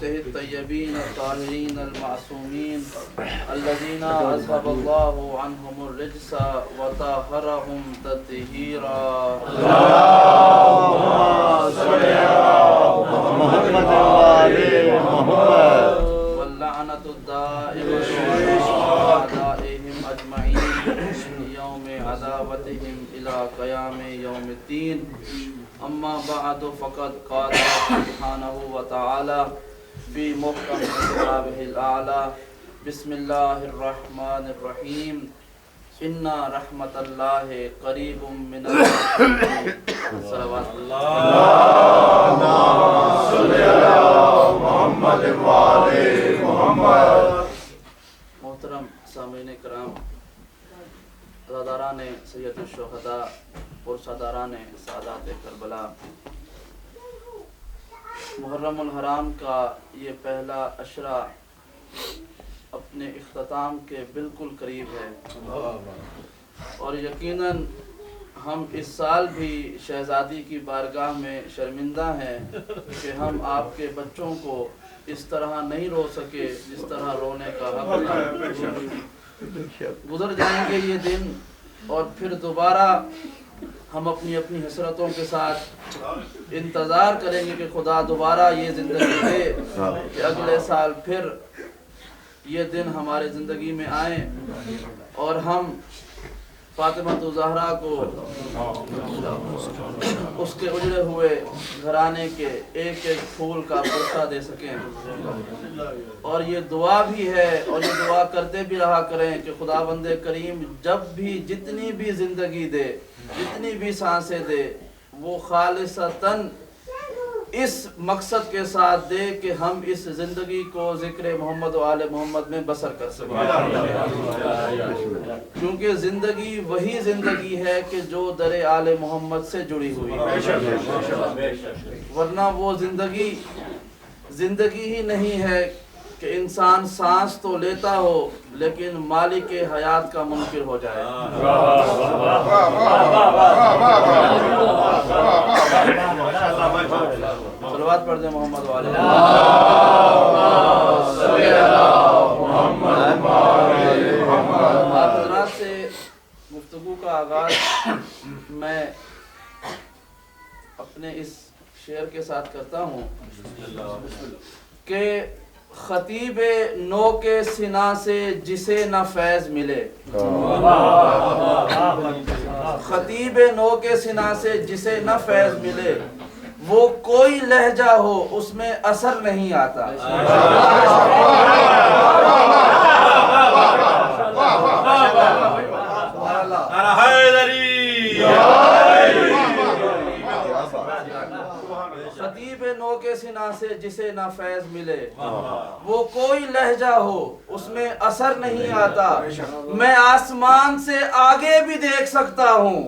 آلِهِ الطَّيِّبِينَ الطَّاهِرِينَ الْمَعْصُومِينَ الَّذِينَ أَذْهَبَ اللَّهُ عَنْهُمُ الرِّجْسَ وَطَهَّرَهُمْ تَطْهِيرًا اللهم صل على محمد وآل محمد واللعنة الدائمة على أعدائهم أجمعين من يوم عداوتهم إلى قيام يوم الدين. أما بعد فقد قال سبحانه وتعالى في محكم كتابه الأعلى بسم الله الرحمن الرحيم إن رحمة الله قريب من المحسنين. صلوات اللہ صل على محمد وآل محمد. محترم سامعین کرام، رضاداران سید الشہداء اور سرداران سادات کربلا، محرم الحرام کا یہ پہلا عشرہ اپنے اختتام کے بالکل قریب ہے، اور یقیناً ہم اس سال بھی شہزادی کی بارگاہ میں شرمندہ ہیں کہ ہم آپ کے بچوں کو اس طرح نہیں رو سکے جس طرح رونے کا حق تھا. گزر جائیں گے یہ دن اور پھر دوبارہ ہم اپنی اپنی حسرتوں کے ساتھ انتظار کریں گے کہ خدا دوبارہ یہ زندگی دے کہ اگلے سال پھر یہ دن ہمارے زندگی میں آئیں اور ہم فاطمہ الزہرا کو اس کے اجڑے ہوئے گھرانے کے ایک ایک پھول کا برسہ دے سکیں. اور یہ دعا بھی ہے اور یہ دعا کرتے بھی رہا کریں کہ خداوند کریم جب بھی جتنی بھی زندگی دے، جتنی بھی سانسیں دے، وہ خالصتاً اس مقصد کے ساتھ دے کہ ہم اس زندگی کو ذکر محمد و آل محمد میں بسر کر سکیں، کیونکہ زندگی وہی زندگی ہے کہ جو در آل محمد سے جڑی ہوئی ہے، ورنہ وہ زندگی ہی نہیں ہے کہ انسان سانس تو لیتا ہو لیکن مالک حیات کا منکر ہو جائے. صلوات پڑھ دیں محمد والے. آپ حضرات سے گفتگو کا آغاز میں اپنے اس شعر کے ساتھ کرتا ہوں کہ خطیب نو کے سنا سے جسے نہ فیض ملے، خطیب نو کے سنا سے جسے نہ فیض ملے، وہ کوئی لہجہ ہو اس میں اثر نہیں آتا. خطیب نو کے سنا سے جسے نہ فیض ملے، وہ کوئی لہجہ ہو اس میں اثر نہیں آتا. میں آسمان سے آگے بھی دیکھ سکتا ہوں،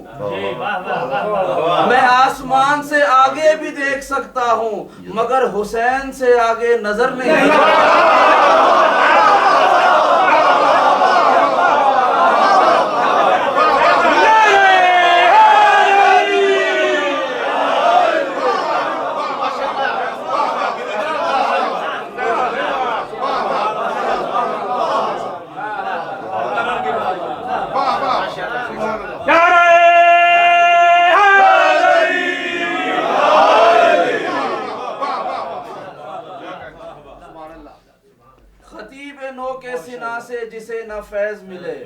میں آسمان سے آگے بھی دیکھ سکتا ہوں، مگر حسین سے آگے نظر نہیں آتا. خطیب نو کے سنا سے جسے نہ فیض ملے،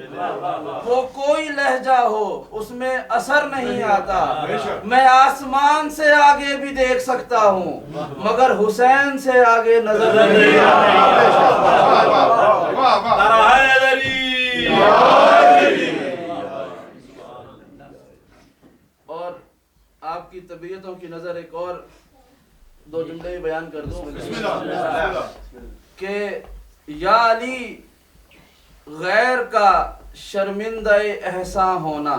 وہ کوئی لہجہ ہو اس میں اثر نہیں آتا. میں آسمان سے آگے بھی دیکھ سکتا ہوں مگر حسین سے آگے نظر نہیں آتا. اور آپ کی طبیعتوں کی نظر ایک اور دو جملے بیان کر دوں کہ یا علی غیر کا شرمندہ احسان ہونا،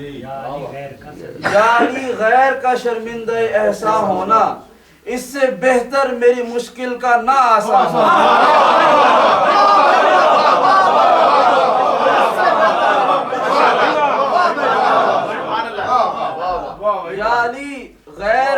یا علی غیر کا شرمندہ احسان ہونا، اس سے بہتر میری مشکل کا نہ آسان ہونا. یا علی غیر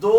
2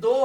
2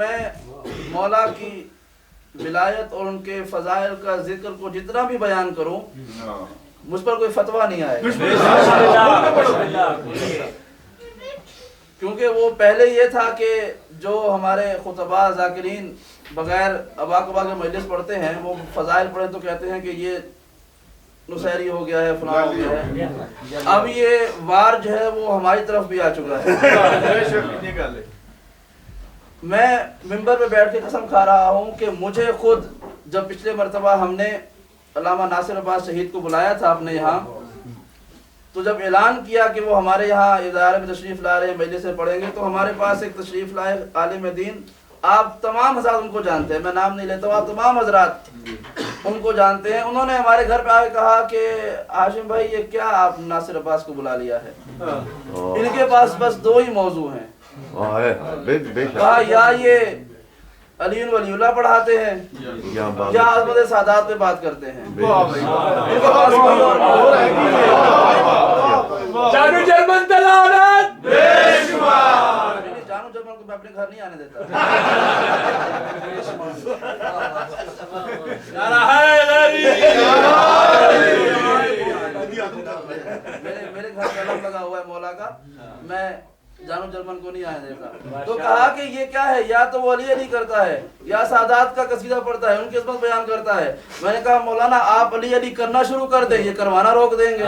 میں مولا کی ولایت اور ان کے فضائل کا ذکر کو جتنا بھی بیان کروں مجھ پر کوئی فتویٰ نہیں آئے، کیونکہ وہ پہلے یہ تھا کہ جو ہمارے خطباء ذاکرین بغیر ابا کبا کے مجلس پڑھتے ہیں وہ فضائل پڑھیں تو کہتے ہیں کہ یہ نصیری ہو گیا ہے، فلاں ہو گیا ہے۔ اب یہ وار جو ہے وہ ہماری طرف بھی آ چکا ہے۔ میں ممبر پہ بیٹھ کے قسم کھا رہا ہوں کہ مجھے خود جب پچھلے مرتبہ ہم نے علامہ ناصر عباس شہید کو بلایا تھا اپنے یہاں، تو جب اعلان کیا کہ وہ ہمارے یہاں ادارے میں تشریف لا رہے ہیں، مجلس سے پڑھیں گے، تو ہمارے پاس ایک تشریف لائے عالم دین، آپ تمام حضرات ان کو جانتے ہیں، میں نام نہیں لیتا ہوں، آپ تمام حضرات ان کو جانتے ہیں۔ انہوں نے ہمارے گھر پہ آ کے کہا کہ ہاشم بھائی یہ کیا آپ ناصر عباس کو بلا لیا ہے؟ ان کے پاس بس دو ہی موضوع ہیں، کہا یا یہ علی ولی اللہ پڑھاتے ہیں یا عظمت سادات پہ بات کرتے ہیں۔ ان کے پاس کوئی اور موضوع ہے جانو جرمن دلالت بے شمار، جانو جرمن کو میں اپنے گھر نہیں آنے دیتا۔ میرے گھر پہ علم لگا ہوا ہے مولا کا، میں جانو جرمن کو نہیں آنے دیتا۔ تو کہا کہ یہ کیا ہے، یا تو وہ علی علی کرتا ہے یا سادات کا قصیدہ پڑھتا ہے، ان کی عظمت بیان کرتا ہے۔ میں نے کہا مولانا آپ علی علی کرنا شروع کر دیں، یہ کروانا روک دیں گے۔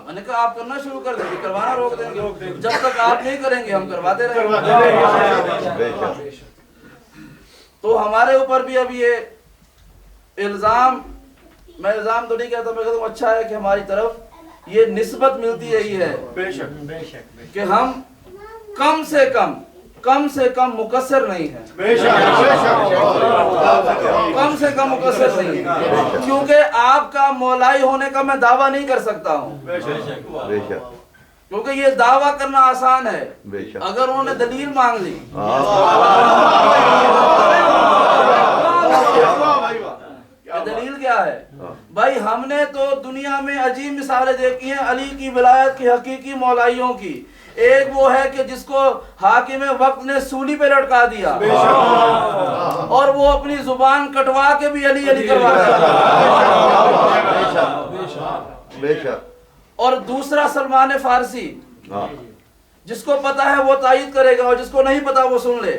میں نے کہا آپ کرنا شروع کر دیں، یہ کروانا روک دیں گے، جب تک آپ نہیں کریں گے ہم کرواتے رہیں گے۔ تو ہمارے اوپر بھی اب یہ الزام، میں الزام تو نہیں کہتا، میں کہتا ہوں اچھا ہے کہ ہماری طرف یہ نسبت ملتی رہی ہے کہ ہم کم سے کم مقصر نہیں ہیں، کم سے کم مقصر نہیں ہیں، کیونکہ آپ کا مولائی ہونے کا میں دعویٰ نہیں کر سکتا ہوں، کیونکہ یہ دعویٰ کرنا آسان ہے، اگر انہوں نے دلیل مانگ لی۔ دلیل کیا ہے بھائی؟ ہم نے تو دنیا میں عجیب مثالیں دیکھی ہیں علی کی ولایت کی حقیقی مولائیوں کی۔ ایک وہ ہے کہ جس کو حاکم وقت نے سولی پہ لٹکا دیا اور وہ اپنی زبان کٹوا کے بھی علی علی کرواتا ہے، اور دوسرا سلمان فارسی، جس کو پتا ہے وہ تائید کرے گا اور جس کو نہیں پتا وہ سن لے۔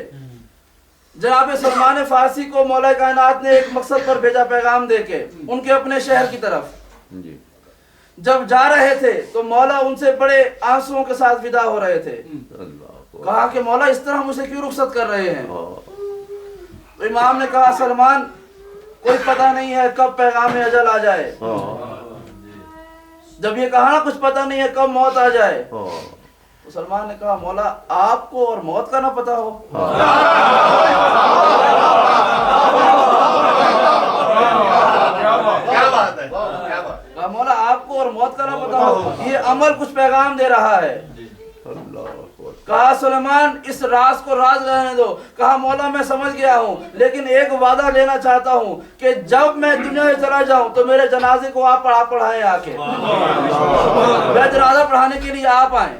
جناب سلمان فارسی کو مولا کائنات نے ایک مقصد پر بھیجا پیغام دے کے ان کے اپنے شہر کی طرف، جب جا رہے تھے تو مولا ان سے بڑے آنسوؤں کے ساتھ ودا ہو رہے تھے۔ کہا کہ مولا اس طرح مجھے کیوں رخصت کر رہے ہیں؟ تو امام نے کہا سلمان کوئی پتہ نہیں ہے کب پیغام اجل آ جائے، جب یہ کہا نا کچھ پتہ نہیں ہے کب موت آ جائے، تو سلمان نے کہا مولا آپ کو اور موت کا نہ پتا ہو؟ کہا مولا آپ کو اور موت کا نہ پتا ہو، یہ عمل کچھ پیغام دے رہا ہے۔ کہا سلیمان اس راز کو راز رہنے دو۔ کہا مولا میں سمجھ گیا ہوں، لیکن ایک وعدہ لینا چاہتا ہوں کہ جب میں دنیا سے چلا جاؤں تو میرے جنازے کو آپ پڑھائیں آ کے، میں جنازہ پڑھانے کے لیے آپ آئیں۔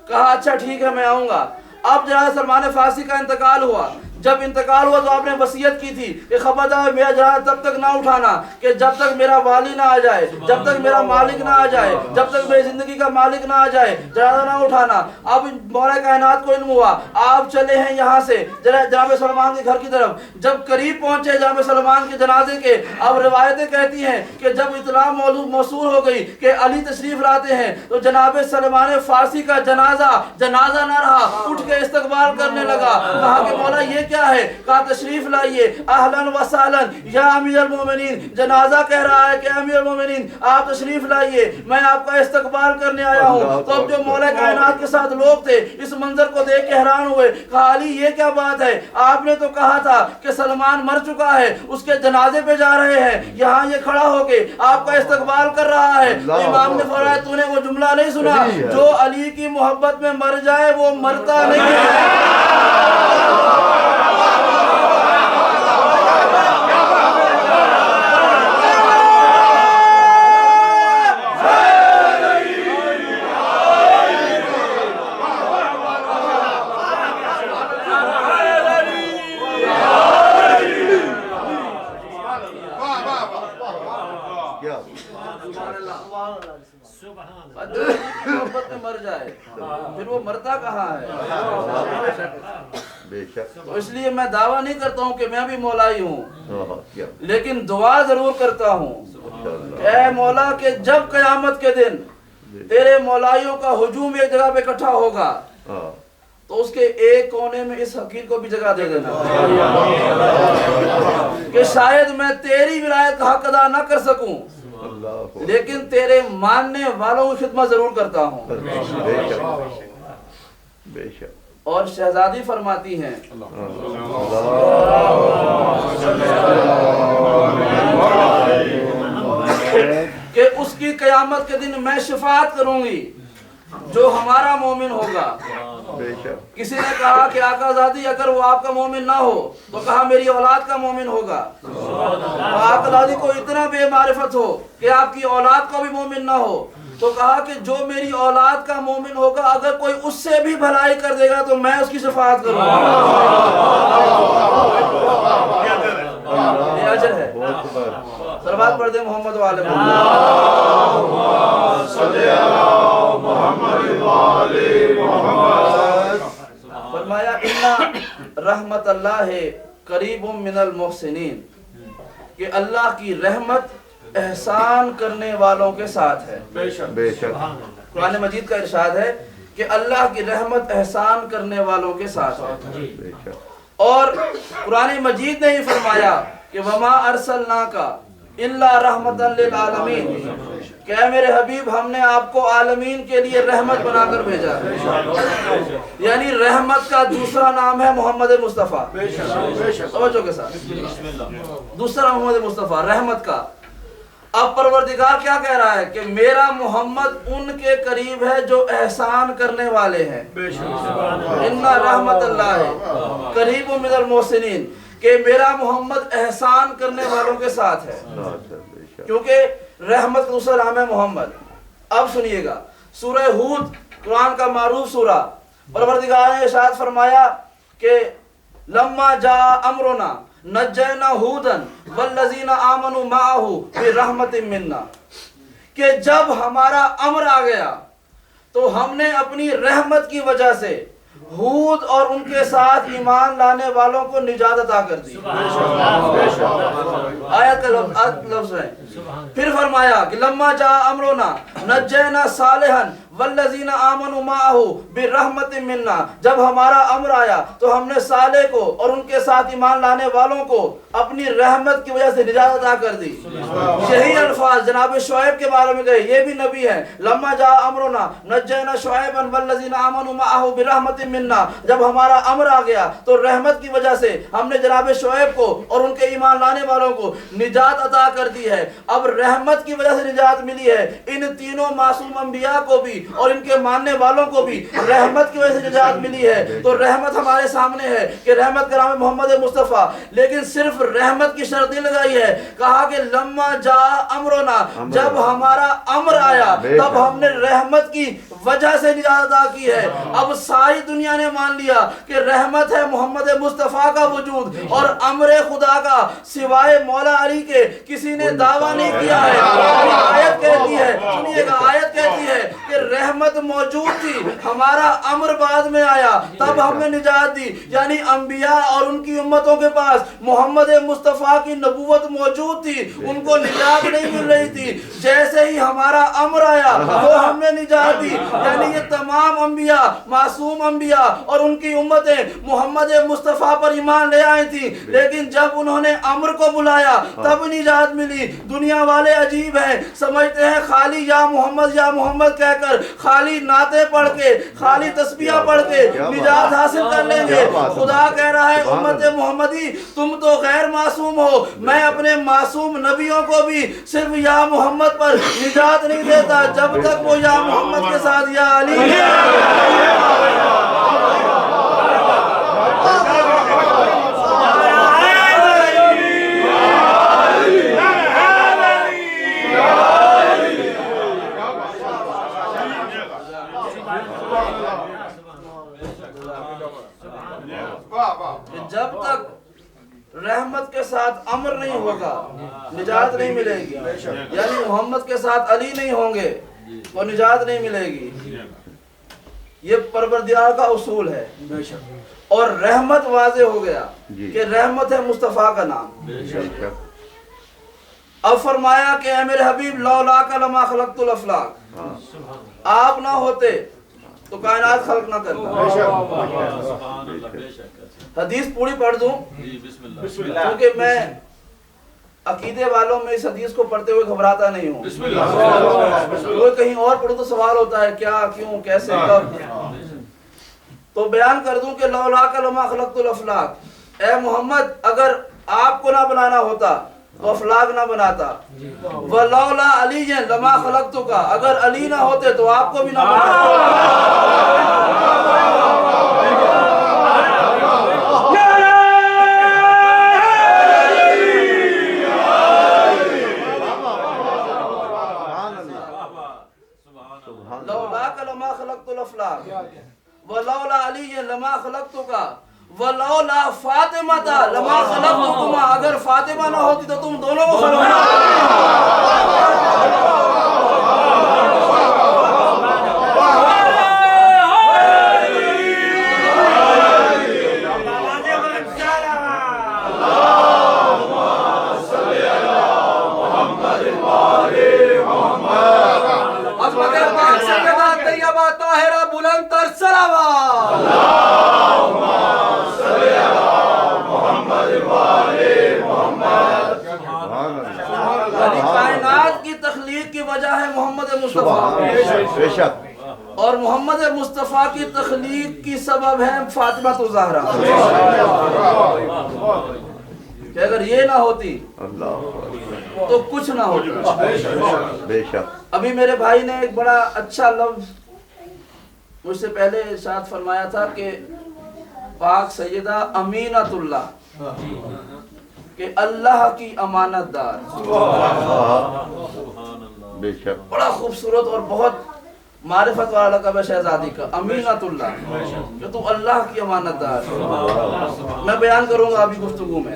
کہا اچھا ٹھیک ہے میں آؤں گا۔ اب جناب سلمان فارسی کا انتقال ہوا، جب انتقال ہوا تو آپ نے وصیت کی تھی کہ خبردار میرا جنازہ تب تک نہ اٹھانا کہ جب تک میرا والی نہ آ جائے، جب تک میرا مالک نہ آ جائے، جب تک میری زندگی کا مالک نہ آ جائے جنازہ نہ اٹھانا۔ اب مولا کائنات کو علم ہوا، آپ چلے ہیں یہاں سے جناب سلمان کے گھر کی طرف۔ جب قریب پہنچے جناب سلمان کے جنازے کے، اب روایتیں کہتی ہیں کہ جب اطلاع موصول ہو گئی کہ علی تشریف لاتے ہیں تو جناب سلمان فارسی کا جنازہ نہ رہا، اٹھ کے استقبال کرنے لگا۔ کہا کہ مولا یہ کیا ہے؟ کہا تشریف لائیے، اہلاً و سہلاً یا امیر المومنین، جنازہ کہہ رہا ہے کہ امیر المومنین آپ تشریف لائیے، میں آپ کا استقبال کرنے آیا ہوں۔ تو اب جو مولا کائنات کے ساتھ لوگ تھے اس منظر کو دیکھ کے حیران ہوئے۔ کہا علی یہ کیا بات ہے؟ آپ نے تو کہا تھا کہ سلمان مر چکا ہے، اس کے جنازے پہ جا رہے ہیں، یہاں یہ کھڑا ہو کے آپ کا استقبال کر رہا ہے۔ تو امام نے فرمایا تو نے وہ جملہ نہیں سنا، جو علی کی محبت میں مر جائے وہ مرتا نہیں ہے۔ کیا محبت میں مر جائے پھر وہ مرتا کہاں ہے؟ بے شک تو اس لیے میں دعویٰ نہیں کرتا ہوں کہ میں بھی مولائی ہوں، کیا لیکن دعا ضرور کرتا ہوں اے مولا کہ جب قیامت کے دن تیرے مولائیوں کا ہجوم ایک جگہ پہ اکٹھا ہوگا تو اس کے ایک کونے میں اس حقیر کو بھی جگہ دے دینا کہ شاید میں تیری ولایت کا حق ادا نہ کر سکوں لیکن تیرے ماننے والوں کی خدمت ضرور کرتا ہوں۔ بے شک اور شہزادی فرماتی ہیں کہ اس کی قیامت کے دن میں شفاعت کروں گی جو ہمارا مومن ہوگا۔ کسی نے کہا کہ آقا زادی اگر وہ آپ کا مومن نہ ہو تو کہا میری اولاد کا مومن ہوگا۔ آقا زادی کو اتنا بے معرفت ہو کہ آپ کی اولاد کا بھی مومن نہ ہو تو کہا کہ جو میری اولاد کا مومن ہوگا اگر کوئی اس سے بھی بھلائی کر دے گا تو میں اس کی شفاعت کروں گا۔ یہ اجر ہے۔ صلوات پڑھ دیں محمد وعلی محمد۔ فرمایا ان رحمت اللہ قریب من المحسنین، کہ اللہ کی رحمت احسان کرنے والوں کے ساتھ ہے۔ بے شک قرآن مجید کا ارشاد ہے کہ اللہ کی رحمت احسان کرنے والوں کے ساتھ ہے۔ بے شک اور قرآن مجید نے ہی فرمایا کہ وما ارسلناک الا رحمتا للعالمین، کہ اے میرے حبیب ہم نے آپ کو عالمین کے لیے رحمت بنا کر بھیجا ہے۔ یعنی رحمت کا دوسرا نام ہے محمد مصطفیٰ۔ توجہ کے ساتھ دوسرا محمد مصطفیٰ رحمت کا۔ اب پروردگار کیا کہہ رہا ہے کہ میرا محمد ان کے قریب ہے جو احسان کرنے والے ہیں۔ ان رحمت اللہ قریب من المحسنین، کہ میرا محمد احسان کرنے والوں کے ساتھ ہے، کیونکہ رحمت کا دوسرا نام ہے محمد۔ اب سنیے گا سورہ ہود قرآن کا معروف سورہ، پروردگار نے ارشاد فرمایا کہ لما جاء امرنا نجینا ہودا والذین آمنوا معہ برحمت منا، کہ جب ہمارا امر آ گیا تو ہم نے اپنی رحمت کی وجہ سے ہود اور ان کے ساتھ ایمان لانے والوں کو نجات عطا کر دی۔ آیت کا لفظ ہے۔ پھر فرمایا کہ لما جاء امرنا نجینا صالحا والذین آمنوا معہ برحمت منا، جب ہمارا امر آیا تو ہم نے صالح کو اور ان کے ساتھ ایمان لانے والوں کو اپنی رحمت کی وجہ سے نجات عطا کر دی۔ یہی الفاظ جناب شعیب کے بارے میں کہے، یہ بھی نبی ہے۔ لما جاء امرنا نجینا شعیبا والذین آمنوا معہ برحمت منا، جب ہمارا امر آ گیا تو رحمت کی وجہ سے ہم نے جناب شعیب کو اور ان کے ایمان لانے والوں کو نجات عطا کر دی ہے۔ اب رحمت کی وجہ سے نجات ملی ہے ان تینوں معصوم انبیاء کو بھی اور ان کے ماننے والوں کو بھی رحمت کی وجہ سے نجات ملی ہے۔ تو رحمت ہمارے سامنے ہے کہ رحمت کا نام ہے محمد مصطفیٰ، لیکن صرف رحمت کی شرط نہیں لگائی ہے، کہا کہ لما جاء امرنا، جب ہمارا امر آیا تب ہم نے رحمت کی وجہ سے نجات عطا کی ہے۔ اب ساری دنیا نے مان لیا کہ رحمت ہے محمد مصطفیٰ کا وجود اور امر خدا کا سوائے مولا علی کے کسی نے دعویٰ نہیں کیا ہے۔ آیت کہتی ہے، سنیے گا، آیت کہتی ہے کہ رحمت موجود تھی، ہمارا امر بعد میں آیا تب ہم نے نجات دی۔ یعنی انبیاء اور ان کی امتوں کے پاس محمد مصطفیٰ کی نبوت موجود تھی، ان کو نجات نہیں مل رہی تھی، جیسے ہی ہمارا امر آیا تو ہم نے نجات دی۔ یعنی یہ تمام انبیاء، معصوم انبیاء اور ان کی امتیں محمد مصطفیٰ پر ایمان لے آئی تھی، لیکن جب انہوں نے امر کو بلایا تب نجات ملی۔ دنیا والے عجیب ہیں، سمجھتے ہیں خالی یا محمد کہہ کر خالی نعتیں پڑھ کے خالی تسبیحہ پڑھ کے نجات حاصل کر لیں گے۔ خدا کہہ رہا ہے امت محمدی تم تو غیر معصوم ہو، میں اپنے معصوم نبیوں کو بھی صرف یا محمد پر نجات نہیں دیتا جب تک وہ یا محمد کے ساتھ یا علی جب تک رحمت کے ساتھ امر نہیں ہوگا نجات نہیں ملے گی، یعنی محمد کے ساتھ علی نہیں ہوں گے تو نجات نہیں ملے گی۔ یہ پروردگار کا اصول ہے۔ اور رحمت واضح ہو گیا کہ رحمت ہے مصطفیٰ کا نام۔ اب فرمایا کہ اے میرے حبیب لولاک لما خلقت الافلاق، آپ نہ ہوتے تو کائنات خلق نہ کرتا۔ حدیث پوری پڑھ دوں کیونکہ میں عقیدے والوں میں اس حدیث کو پڑھتے ہوئے گھبراتا نہیں ہوں۔ کوئی کہیں اور پڑھو تو سوال ہوتا ہے کیا، کیوں، کیسے، کب۔ تو بیان کر دوں کہ لولاک لما خلقت الافلاق، اے محمد اگر آپ کو نہ بنانا ہوتا تو افلاق نہ بناتا۔ وَلَوْلَا عَلِيًّا لَمَا خَلَقْتُكَ، اگر علی نہ ہوتے تو آپ کو بھی نہ بناتا۔ لَوْلَاكَ لَمَا خَلَقْتُ الْأَفْلَاقَ وَلَوْلَا عَلِيًّا لَمَا خَلَقْتُكَ وَلَوْلَا فَاطِمَةَ لَمَا خَلَقْتُكُمَا، اگر فاطمہ نہ ہوتی تو تم دونوں کو خلق نہ کائنات کی تخلیق کی وجہ ہے محمد مصطفیٰ، اور محمد مصطفیٰ کی تخلیق کی سبب ہے فاطمہ الزہرا، کہ اگر یہ نہ ہوتی تو کچھ نہ ہوتا۔ بے شک۔ ابھی میرے بھائی نے ایک بڑا اچھا لفظ مجھ سے پہلے ارشاد فرمایا تھا کہ پاک سیدہ امینۃ اللہ، کہ اللہ کی امانت دار۔ بے شک۔ بڑا خوبصورت اور بہت معرفت والا لقب ہے شہزادی کا، امینۃ اللہ، کہ تو اللہ کی امانت دار۔ میں بیان کروں گا ابھی گفتگو میں،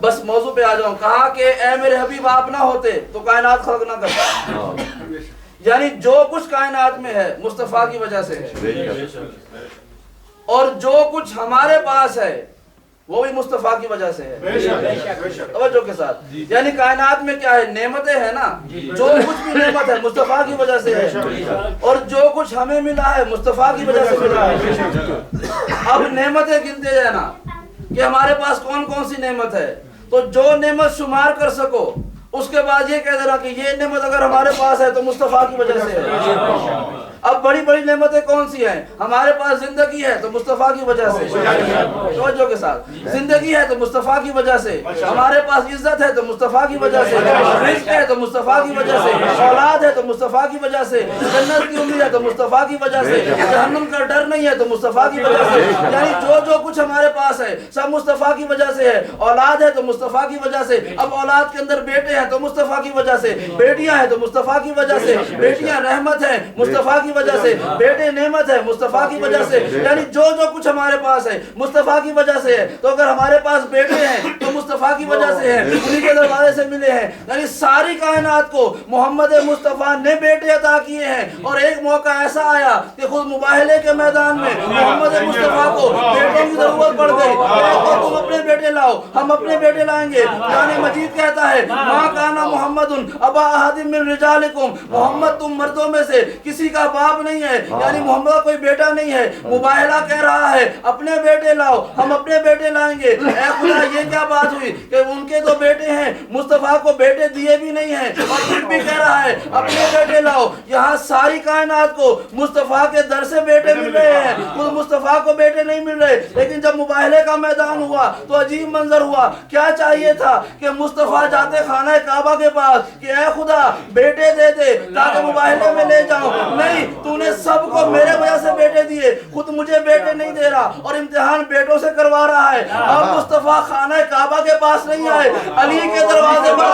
بس موضوع پہ آ جاؤں۔ کہا کہ اے میرے حبیب آپ نہ ہوتے تو کائنات خلق نہ کرتا، یعنی جو کچھ کائنات میں ہے مصطفیٰ کی وجہ سے ہے، اور جو کچھ ہمارے پاس ہے وہ بھی مصطفیٰ کی وجہ سے ہے۔ توجہ کے ساتھ، یعنی کائنات میں کیا ہے، نعمتیں ہیں نا، جو کچھ بھی نعمت ہے مصطفیٰ کی وجہ سے ہے، اور جو کچھ ہمیں ملا ہے مصطفیٰ کی وجہ سے ملا ہے۔ اب نعمتیں گنتے جانا کہ ہمارے پاس کون کون سی نعمت ہے، تو جو نعمت شمار کر سکو اس کے بعد یہ کہہ دینا کہ یہ نعمت اگر ہمارے پاس ہے تو مصطفیٰ کی وجہ سے ہے۔ اب بڑی بڑی نعمتیں کون سی ہیں، ہمارے پاس زندگی ہے تو مصطفیٰ کی وجہ سے، توجہ کے ساتھ، زندگی ہے تو مصطفیٰ کی وجہ سے، ہمارے پاس عزت ہے تو مصطفیٰ کی وجہ سے، رزق ہے تو مصطفیٰ کی وجہ سے، اولاد ہے تو مصطفیٰ کی وجہ سے، جنت کی امید ہے تو مصطفیٰ کی وجہ سے، جہنم کا ڈر نہیں ہے تو مصطفیٰ کی وجہ سے، یعنی جو کچھ ہمارے پاس ہے سب مصطفیٰ کی وجہ سے ہے۔ اولاد ہے تو مصطفیٰ کی وجہ سے، اب اولاد کے اندر بیٹے ہیں تو مصطفیٰ کی وجہ سے، بیٹیاں ہیں تو مصطفیٰ کی وجہ سے، بیٹیاں رحمت ہیں مصطفیٰ کی وجہ سے، بیٹے نعمت ہے مصطفیٰ کی وجہ سے، یعنی جو کچھ ہمارے پاس ہے مصطفیٰ کی وجہ سے ہے۔ تو اگر ہمارے پاس بیٹے ہیں تو مصطفیٰ کی وجہ سے ہیں، انہی کے دروازے سے ملے ہیں، یعنی ساری کائنات کو محمد مصطفیٰ نے بیٹے عطا کیے ہیں۔ اور ایک موقع ایسا آیا کہ خود مباہلے کے میدان میں محمد مصطفیٰ کو بیٹوں کی ضرورت پڑ گئی، تو تم اپنے بیٹے لاؤ، ہم اپنے بیٹے لائیں گے۔ قرآن مجید کہتا ہے مَا كَانَ مُحَمَّدٌ أَبَا أَحَدٍ مِّن رِجَالِكُمْ، محمد تم مردوں میں سے کسی کا باپ نہیں ہے، یعنی محمد کا کوئی بیٹا نہیں ہے۔ مباہلہ کہہ رہا ہے اپنے بیٹے لاؤ، ہم اپنے بیٹے لائیں گے۔ اے خدا یہ کیا بات ہوئی کہ ان کے تو بیٹے ہیں، مصطفیٰ کو بیٹے دیے بھی نہیں ہیں، اور پھر بھی کہہ رہا ہے اپنے بیٹے لاؤ۔ یہاں ساری کائنات کو مصطفیٰ کے در سے بیٹے مل رہے ہیں، خود مصطفیٰ کو بیٹے نہیں مل رہے، لیکن جب مباہلے کا میدان ہوا تو عجیب منظر ہوا۔ کیا چاہیے تھا کہ مصطفیٰ جاتے خانہ کعبہ کے پاس کہ اے خدا بیٹے دے دے تاکہ مباہلے میں لے جاؤں، نہیں، تو نے سب کو میرے وجہ سے بیٹے دیے، خود مجھے بیٹے نہیں دے رہا، اور امتحان بیٹوں سے کروا رہا ہے۔ اب مصطفیٰ خانہ کعبہ کے پاس نہیں آئے، علی کے دروازے پر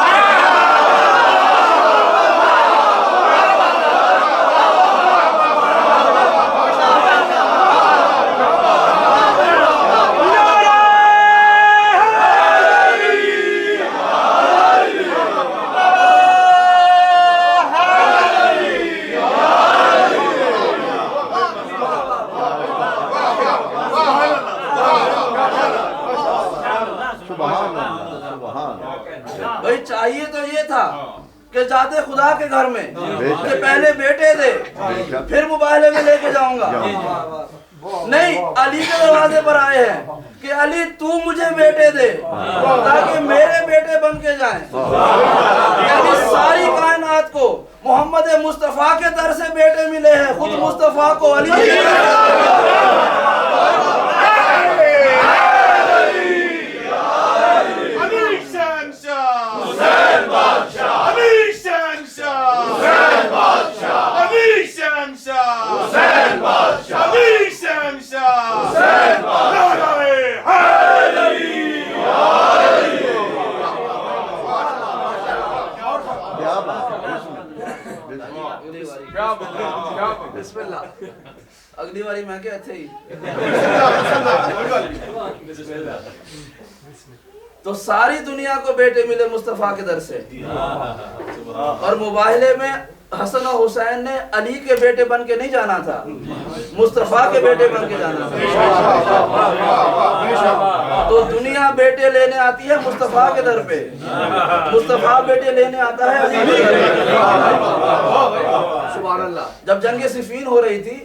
جاتے خدا کے گھر میں کہ پہلے بیٹے دے پھر مباہلے میں لے کے جاؤں گا، نہیں، علی کے دروازے پر آئے ہیں کہ علی تو مجھے بیٹے دے تاکہ میرے بیٹے بن کے جائیں۔ یعنی ساری کائنات کو محمد مصطفیٰ کے در سے بیٹے ملے ہیں، خود مصطفیٰ کو علی کے بسم اللہ، اگلی باری میں کیا تھے ہی تو ساری دنیا کو بیٹے ملے مصطفیٰ کے در سے، اور مباہلے میں حسن و حسین نے علی کے بیٹے بن کے نہیں جانا تھا، مصطفیٰ کے بیٹے بن کے جانا تھا۔ تو دنیا بیٹے لینے آتی ہے مصطفیٰ کے در پہ، مصطفیٰ بیٹے لینے آتا ہے علی کے در پہ۔ سبحان اللہ۔ جب جنگ صفین ہو رہی تھی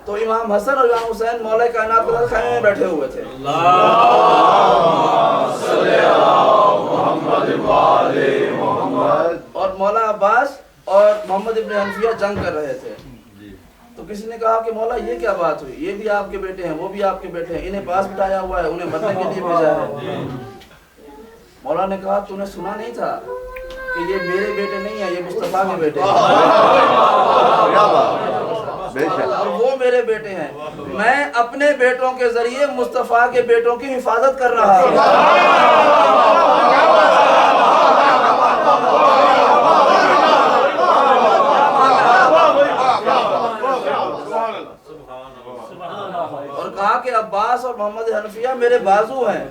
تو امام حسن اور امام حسین مولا کائنات کے خیمے میں بیٹھے ہوئے تھے، اور مولا عباس اور محمد ابن حنفیہ جنگ کر رہے تھے۔ تو کسی نے کہا کہ مولا یہ کیا بات ہوئی، یہ بھی آپ کے بیٹے ہیں، وہ بھی آپ کے بیٹے ہیں، انہیں پاس بٹھایا ہوا ہے، انہیں مرنے کے لیے بھیجا ہے۔ مولا نے کہا تو نے سنا نہیں تھا کہ یہ میرے بیٹے نہیں ہیں، یہ مصطفیٰ کے بیٹے ہیں، اور وہ میرے بیٹے ہیں، میں اپنے بیٹوں کے ذریعے مصطفیٰ کے بیٹوں کی حفاظت کر رہا ہوں۔ اور کہا کہ عباس اور محمد حنفیہ میرے بازو ہیں،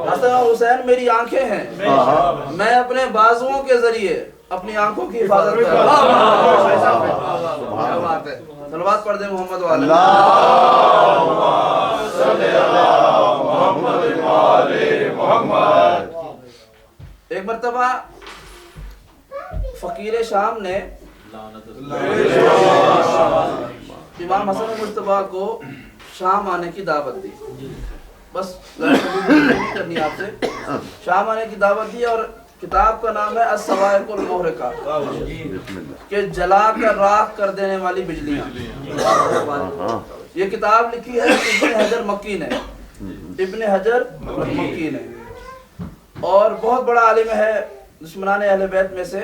حسن اور حسین میری آنکھیں ہیں، میں اپنے بازوؤں کے ذریعے اپنی آنکھوں کی حفاظت کر رہا ہوں۔ صلوات پڑھ دیں محمد والے۔ ایک مرتبہ فقیر شام نے امام حسن مجتبیٰ کو شام آنے کی دعوت دی، بس کرنی آپ سے، شام آنے کی دعوت دی، اور کتاب کا نام ہے الصواعق المحرقہ، کہ جلا کر راکھ کر دینے والی بجلیاں۔ یہ کتاب لکھی ہے ابن حجر مکی نے، ابن حجر مکی نے، اور بہت بڑا عالم ہے دشمنان اہل بیت میں سے،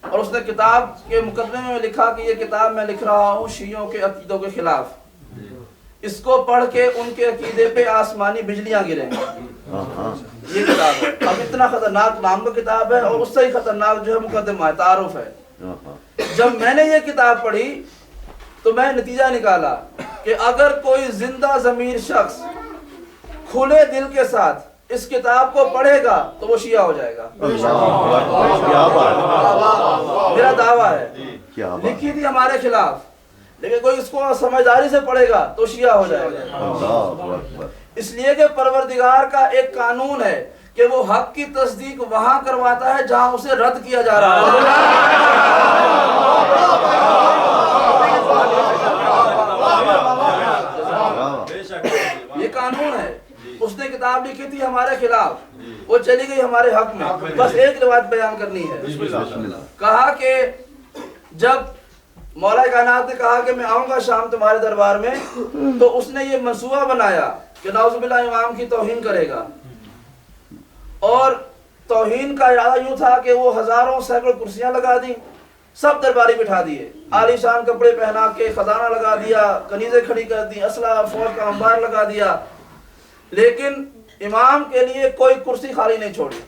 اور اس نے کتاب کے مقدمے میں لکھا کہ یہ کتاب میں لکھ رہا ہوں شیعوں کے عقیدوں کے خلاف، اس کو پڑھ کے ان کے عقیدے پہ آسمانی بجلیاں گریں۔ یہ کتاب ہے، اب اتنا خطرناک نام کا کتاب ہے، اور اس سے ہی خطرناک جو ہے مقدمہ ہے، تعارف ہے۔ جب میں نے یہ کتاب پڑھی تو میں نتیجہ نکالا کہ اگر کوئی زندہ ضمیر شخص کھلے دل کے ساتھ اس کتاب کو پڑھے گا تو وہ شیعہ ہو جائے گا۔ میرا دعویٰ ہے، لکھی تھی ہمارے خلاف، لیکن کوئی اس کو سمجھداری سے پڑھے گا تو شیعہ ہو جائے گا۔ اس لیے کہ پروردگار کا ایک قانون ہے کہ وہ حق کی تصدیق وہاں کرواتا ہے جہاں اسے رد کیا جا رہا ہے۔ یہ قانون ہے۔ اس نے کتاب لکھی تھی ہمارے خلاف، وہ چلی گئی ہمارے حق میں۔ بس ایک روایت بیان کرنی ہے۔ کہا کہ جب مولا کائنات نے کہا کہ میں آؤں گا شام تمہارے دربار میں، تو اس نے یہ منصوبہ بنایا کہ نعوذ باللہ امام کی توہین کرے گا، اور توہین کا ارادہ یوں تھا کہ وہ ہزاروں سینکڑوں کرسیاں لگا دی، سب درباری بٹھا دیے، عالی شان کپڑے پہنا کے خزانہ لگا دیا، کنیزیں کھڑی کر دی، اسلحہ فوج کا انبار لگا دیا، لیکن امام کے لیے کوئی کرسی خالی نہیں چھوڑی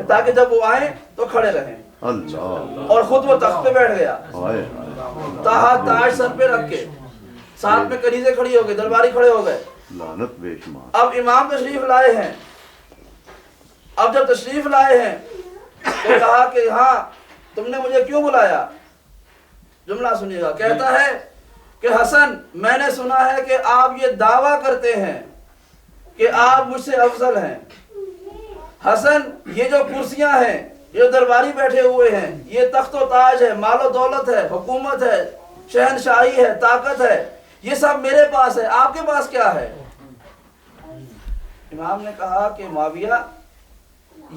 تاکہ جب وہ آئیں تو کھڑے رہیں، اور خود وہ تخت پہ بیٹھ گیا، تاج سر پہ رکھ کے، ساتھ میں کنیزیں کھڑی ہو گئی، درباری کھڑے ہو گئے۔ اب امام تشریف لائے ہیں، اب جب تشریف لائے ہیں تو کہا کہ ہاں تم نے مجھے کیوں بلایا؟ جملہ سنیے گا، کہتا ہے کہ حسن میں نے سنا ہے کہ آپ یہ دعویٰ کرتے ہیں کہ آپ مجھ سے افضل ہیں۔ حسن یہ جو کرسیاں ہیں یہ درباری بیٹھے ہوئے ہیں، یہ تخت و تاج ہے، مال و دولت ہے، حکومت ہے، شہنشاہی ہے، طاقت ہے، یہ سب میرے پاس ہے، آپ کے پاس کیا ہے؟ امام نے کہا کہ معاویہ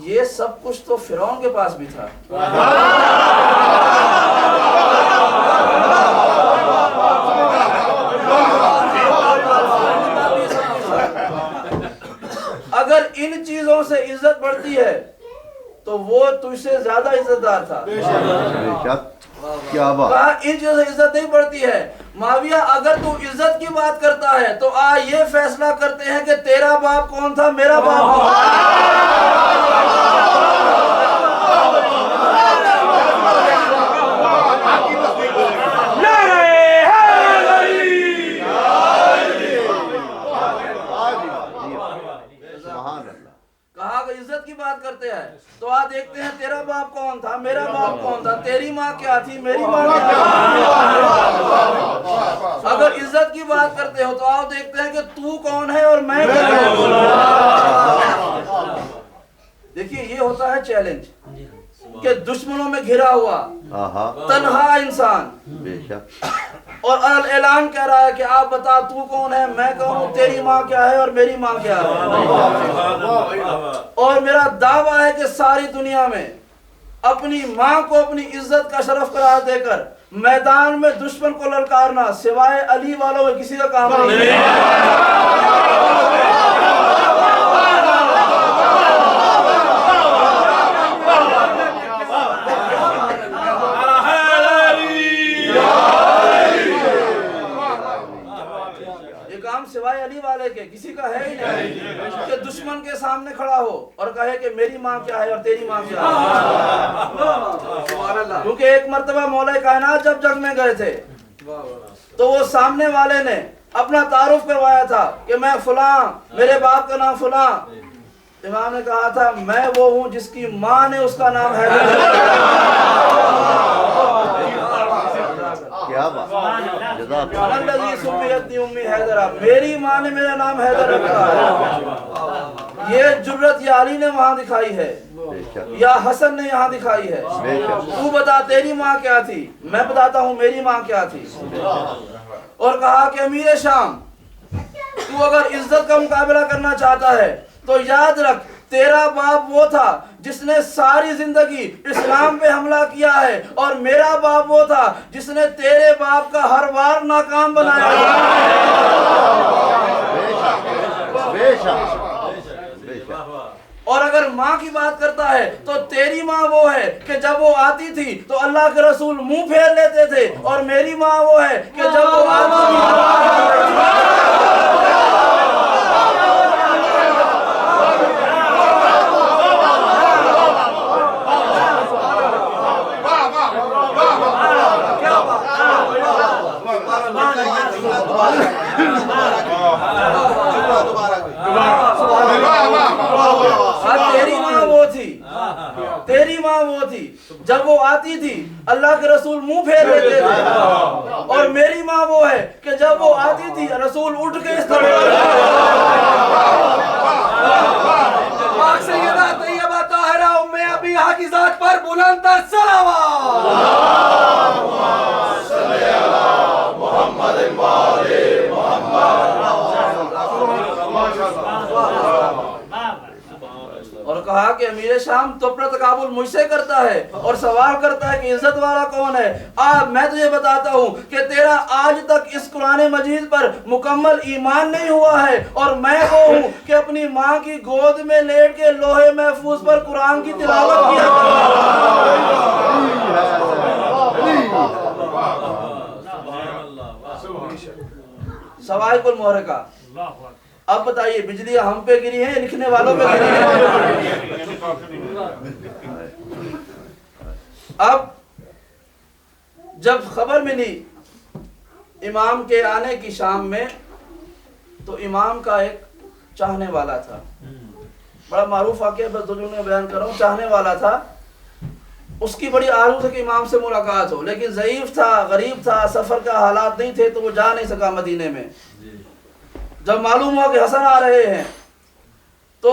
یہ سب کچھ تو فرعون کے پاس بھی تھا۔ اگر ان چیزوں سے عزت بڑھتی ہے تو وہ تجھ سے زیادہ عزت دار تھا۔ بے شک، کیا بات۔ کہا ان چیزوں سے عزت نہیں بڑھتی ہے۔ معاویہ اگر تو عزت کی بات کرتا ہے تو یہ فیصلہ کرتے ہیں کہ تیرا باپ کون تھا، میرا باپ کون کہا کہ عزت کی بات کرتے ہیں تو دیکھتے ہیں تیرا باپ کون تھا، میرا باپ کون تھا، تیری ماں کیا تھی، میری ماں کیا تھی۔ اگر عزت کی بات کرتے ہو تو آپ دیکھتے ہیں کہ تو کون ہے اور میں کون ہوں۔ دیکھیے یہ ہوتا ہے چیلنج کہ دشمنوں میں گھرا ہوا تنہا انسان بے شک، اور اعلان کہہ رہا ہے کہ آپ بتا تو کون ہے، میں کون ہوں، تیری ماں کیا ہے اور میری ماں کیا ہے۔ اور میرا دعویٰ ہے کہ ساری دنیا میں اپنی ماں کو اپنی عزت کا شرف قرار دے کر میدان میں دشمن کو للکارنا سوائے علی والوں میں کسی کا کام نہیں ہے۔ سوائے علی والے کے کسی کا ہے ہی نہیں کہ دشمن کے سامنے کھڑا ہو اور کہے کہ میری ماں کیا ہے اور تیری ماں کیا ہے۔ کیونکہ ایک مرتبہ مولا کائنات جب جنگ میں گئے تھے تو وہ سامنے والے نے اپنا تعارف کروایا تھا کہ میں فلاں، میرے باپ کا نام فلاں۔ امام نے کہا تھا میں وہ ہوں جس کی ماں نے اس کا نام ہے۔ کیا بات، جزاک اللہ۔ میری ماں نے میرا نام حیدر رکھا ہے۔ یہ جرت یا علی نے وہاں دکھائی ہے یا حسن نے یہاں دکھائی ہے۔ تو بتا تیری ماں کیا تھی، میں بتاتا ہوں میری ماں کیا تھی۔ اور کہا کہ امیر شام تو اگر عزت کا مقابلہ کرنا چاہتا ہے تو یاد رکھ تیرا باپ وہ تھا جس نے ساری زندگی اسلام پہ حملہ کیا ہے اور میرا باپ وہ تھا جس نے تیرے باپ کا ہر وار ناکام بنایا اور اگر ماں کی بات کرتا ہے تو تیری ماں وہ ہے کہ جب وہ آتی تھی تو اللہ کے رسول منہ پھیر لیتے تھے اور میری ماں وہ ہے کہ جب وہ آتی تھی تیری ماں وہ تھی جب وہ آتی تھی اللہ کے رسول منہ پھیر لیتے تھے اور میری ماں وہ ہے کہ جب وہ آتی تھی رسول اٹھ کے اس طرح پاک سیدہ طیبہ طاہرہ ام ابیہا کی ذات پر بلند تر صلوات۔ اللہم صلی علی محمد و آل محمد۔ اور کہا کہ امیر شام تو اپنا تقابل مجھ سے کرتا ہے اور سوال کرتا ہے کہ عزت والا کون ہے۔ میں تجھے بتاتا ہوں کہ تیرا آج تک اس قرآن مجید پر مکمل ایمان نہیں ہوا ہے اور میں وہ ہوں کہ اپنی ماں کی گود میں لیٹ کے لوہے محفوظ پر قرآن کی تلاوت کیا سوائق المحرقہ۔ اب بتائیے بجلیاں ہم پہ گری ہیں لکھنے والوں پہ گری ہیں؟ اب جب خبر ملی امام کے آنے کی شام میں تو امام کا ایک چاہنے والا تھا، بڑا معروف واقعہ بس دو جملے بیان کر رہا ہوں، چاہنے والا تھا، اس کی بڑی آرزو تھی کہ امام سے ملاقات ہو، لیکن ضعیف تھا، غریب تھا، سفر کا حالات نہیں تھے تو وہ جا نہیں سکا مدینے میں۔ جب معلوم ہوا کہ حسن آ رہے ہیں تو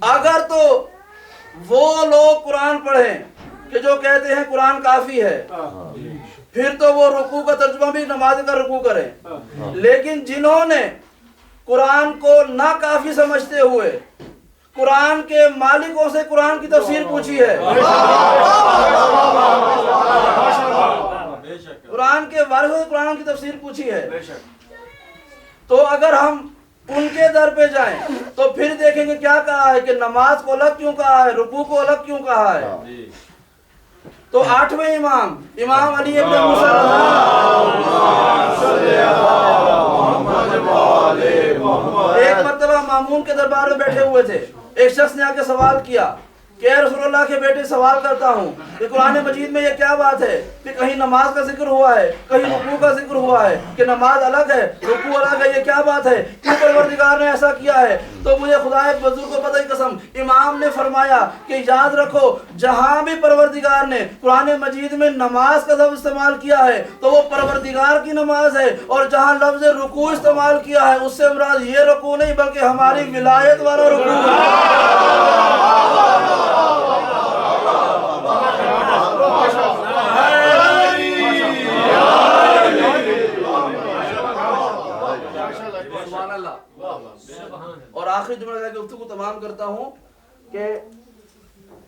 اگر تو وہ لوگ قرآن پڑھیں کہ جو کہتے ہیں قرآن کافی ہے، پھر تو وہ رکوع کا ترجمہ بھی نماز کا رکوع کریں، لیکن جنہوں نے قرآن کو ناکافی سمجھتے ہوئے قرآن کے مالکوں سے قرآن کی تفسیر پوچھی ہے، قرآن کے وارثوں سے قرآن کی تفسیر پوچھی ہے، تو اگر ہم ان کے در پہ جائیں تو پھر دیکھیں گے کیا کہا ہے کہ نماز کو الگ کیوں کہا ہے، رکوع کو الگ کیوں کہا ہے۔ تو 8ویں امام امام علی ابن موسیٰ ایک مرتبہ مامون کے دربار میں بیٹھے ہوئے تھے، ایک شخص نے آ کے سوال کیا کہ اے رسول اللہ کے بیٹے سوال کرتا ہوں کہ قرآن مجید میں یہ کیا بات ہے کہ کہیں نماز کا ذکر ہوا ہے، کہیں رکوع کا ذکر ہوا ہے، کہ نماز الگ ہے رکوع الگ ہے، یہ کیا بات ہے، کیوں پروردگار نے ایسا کیا ہے؟ تو مجھے خدا بزرگ کو پتہ ہی قسم امام نے فرمایا کہ یاد رکھو جہاں بھی پروردگار نے قرآن مجید میں نماز کا لفظ استعمال کیا ہے تو وہ پروردگار کی نماز ہے، اور جہاں لفظ رکوع استعمال کیا ہے اس سے مراد یہ رکوع نہیں بلکہ ہماری ولایت والا رکوع ہے۔ اور آخری جملہ کہ گفتگو تمام کرتا ہوں کہ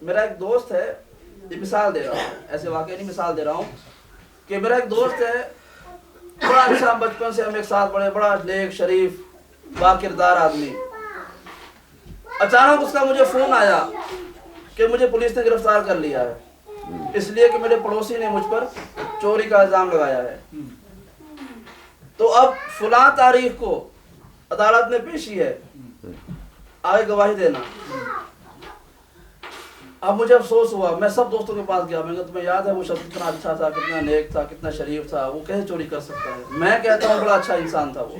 میرا ایک دوست ہے، یہ مثال دے رہا ہوں، ایسے واقعی نہیں مثال دے رہا ہوں، کہ میرا ایک دوست ہے، بڑا اچھا بچپن سے ہم ایک ساتھ پڑھے، بڑا نیک شریف با کردار آدمی، اچانک اس کا مجھے فون آیا کہ مجھے پولیس نے گرفتار کر لیا ہے، اس لیے کہ میرے پڑوسی نے مجھ پر چوری کا الزام لگایا ہے، تو اب فلاں تاریخ کو عدالت میں پیشی ہے، آگے گواہی دینا۔ اب مجھے افسوس ہوا، میں سب دوستوں کے پاس گیا، میں نے تمہیں یاد ہے وہ شخص کتنا اچھا تھا، کتنا نیک تھا، کتنا شریف تھا، وہ کیسے چوری کر سکتا ہے؟ میں کہتا ہوں بڑا اچھا انسان تھا وہ،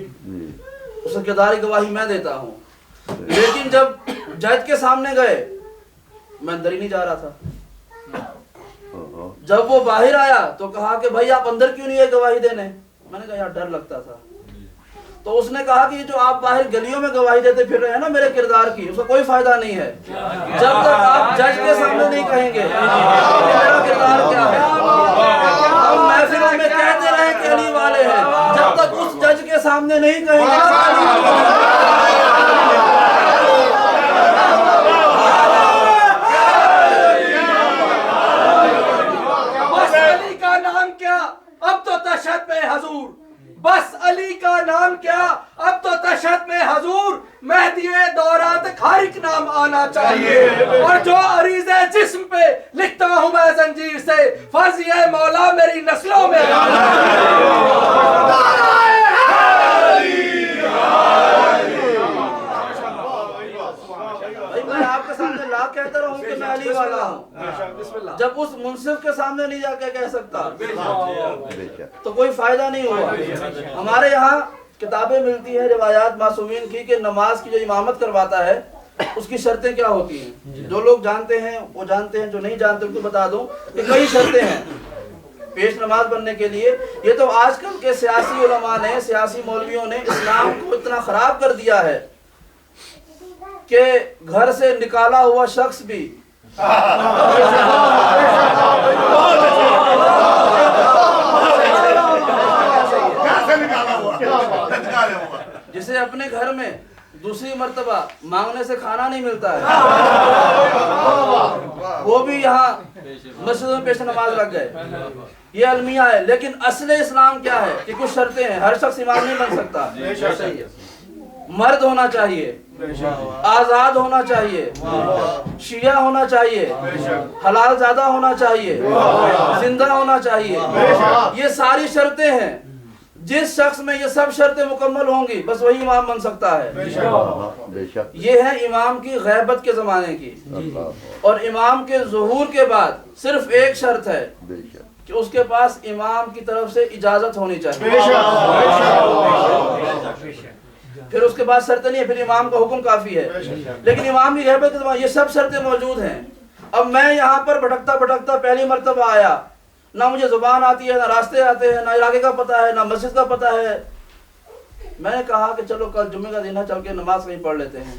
اس کی کرداری گواہی میں دیتا ہوں، لیکن جب جج کے سامنے گئے میں اندر ہی نہیں جا رہا تھا، جب وہ باہر آیا تو کہا کہ بھائی آپ اندر کیوں نہیں ہے گواہی دینے؟ میں نے کہا یار ڈر لگتا تھا، تو اس نے کہا کہ جو آپ باہر گلیوں میں گواہی دیتے پھر رہے ہیں نا میرے کردار کی، اس کا کوئی فائدہ نہیں ہے جب تک آپ جج کے سامنے نہیں کہیں گے میرا کردار کیا ہے۔ ہم محفلوں میں کہتے رہے کہ علی والے ہیں، جب تک اس جج کے سامنے نہیں کہیں گے بس علی کا نام کیا اب تو تشہد میں حضور، بس علی کا نام کیا اب تو تشہد میں حضور، مہدی دوران تک ہر ایک نام آنا چاہیے، اور جو عریضے جسم پہ لکھتا ہوں میں زنجیر سے، فرض یہ مولا میری نسلوں میں میں آپ کے سامنے لا کہتا رہوں کہ میں علی والا ہوں، جب اس منصف کے سامنے نہیں جا کے کہہ سکتا تو کوئی فائدہ نہیں ہوا۔ ہمارے یہاں کتابیں ملتی ہیں روایات معصومین کی کہ نماز کی جو امامت کرواتا ہے اس کی شرطیں کیا ہوتی ہیں، جو لوگ جانتے ہیں وہ جانتے ہیں، جو نہیں جانتے ان کو بتا دوں کہ کئی شرطیں ہیں پیش نماز بننے کے لیے۔ یہ تو آج کل کے سیاسی علماء نے، سیاسی مولویوں نے اسلام کو اتنا خراب کر دیا ہے کہ گھر سے نکالا ہوا شخص بھی جسے اپنے گھر میں دوسری مرتبہ مانگنے سے کھانا نہیں ملتا ہے وہ بھی یہاں مسجد میں پیش نماز لگ گئے، یہ المیہ ہے۔ لیکن اصل اسلام کیا ہے کہ کچھ شرطیں ہیں، ہر شخص امام نہیں بن سکتا، مرد ہونا چاہیے، آزاد ہونا چاہیے، شیعہ ہونا چاہیے، حلال زادہ ہونا چاہیے، زندہ ہونا چاہیے، یہ ساری شرطیں ہیں۔ جس شخص میں یہ سب شرطیں مکمل ہوں گی بس وہی امام بن سکتا ہے۔ یہ ہے امام کی غیبت کے زمانے کی، اور امام کے ظہور کے بعد صرف ایک شرط ہے کہ اس کے پاس امام کی طرف سے اجازت ہونی چاہیے، پھر اس کے بعد شرط نہیں ہے، پھر امام کا حکم کافی ہے۔ لیکن امام کی غیبت کے زمانے یہ سب شرطیں موجود ہیں۔ اب میں یہاں پر بھٹکتا بھٹکتا پہلی مرتبہ آیا، نہ مجھے زبان آتی ہے، نہ راستے آتے ہیں، نہ علاقے کا پتہ ہے، نہ مسجد کا پتہ ہے۔ میں نے کہا کہ چلو کل جمعے کا دن ہے، چل کے نماز کہیں پڑھ لیتے ہیں۔